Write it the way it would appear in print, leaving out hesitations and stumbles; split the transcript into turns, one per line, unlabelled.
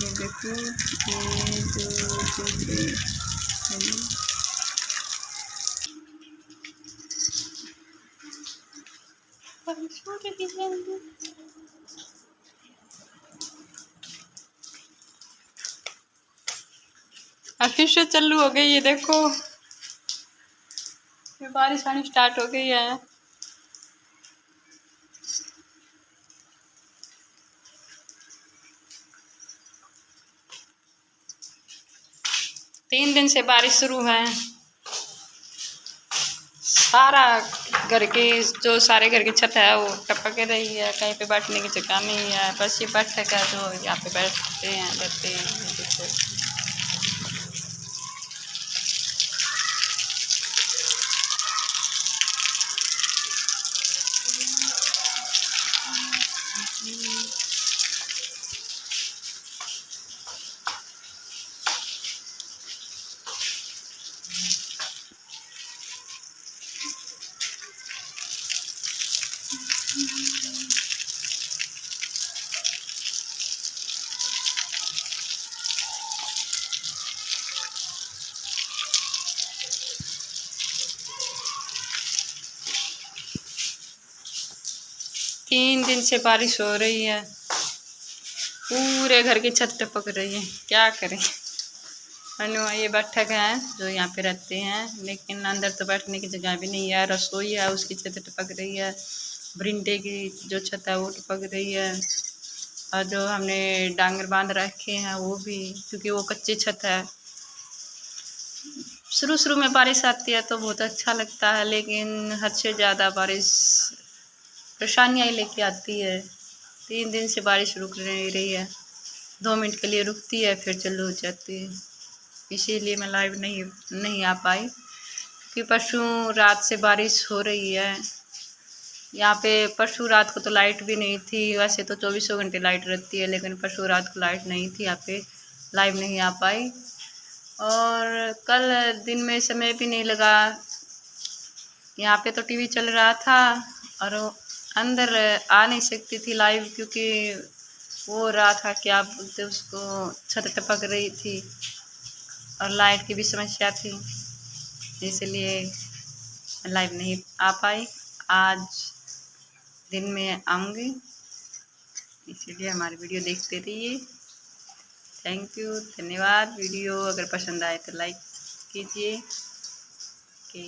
ये देखो, ये जो जैसे बारिश हो रही है। फिर से चालू हो गई, ये देखो, ये बारिश आनी स्टार्ट हो गई है। तीन दिन से बारिश शुरू है। सारा घर के जो सारे घर की छत है वो टपक रही है, कहीं पे बैठने की जगह नहीं है। बस ये बैठक है जो यहाँ पे बैठते हैं, रहते हैं। देखो तीन दिन से बारिश हो रही है, पूरे घर की छत टपक रही है। क्या करें। ये बैठक है जो यहाँ पे रहते हैं, लेकिन अंदर तो बैठने की जगह भी नहीं है। रसोई है उसकी छत टपक रही है, बरिंडे की जो छत है वो टपक रही है, और जो हमने डांगर बांध रखे हैं वो भी, क्योंकि वो कच्ची छत है। शुरू शुरू में बारिश आती है तो बहुत अच्छा लगता है, लेकिन हद से ज़्यादा बारिश परेशानियाँ ही लेके आती है। 3 दिन से बारिश रुक नहीं रही है, 2 मिनट के लिए रुकती है फिर चालू हो जाती है। इसीलिए मैं लाइव नहीं आ पाई, क्योंकि परसों रात से बारिश हो रही है। यहाँ पे परसों रात को तो लाइट भी नहीं थी। वैसे तो 24 घंटे लाइट रहती है, लेकिन परसों रात को लाइट नहीं थी। यहाँ पे लाइव नहीं आ पाई, और कल दिन में समय भी नहीं लगा। यहाँ पे तो टीवी चल रहा था और अंदर आ नहीं सकती थी लाइव, क्योंकि वो रहा था क्या बोलते उसको, छत टपक रही थी और लाइट की भी समस्या थी, इसलिए लाइव नहीं आ पाई। आज दिन में आऊँगी, इसीलिए हमारी वीडियो देखते रहिए। थैंक यू, धन्यवाद। वीडियो अगर पसंद आए तो लाइक कीजिए कि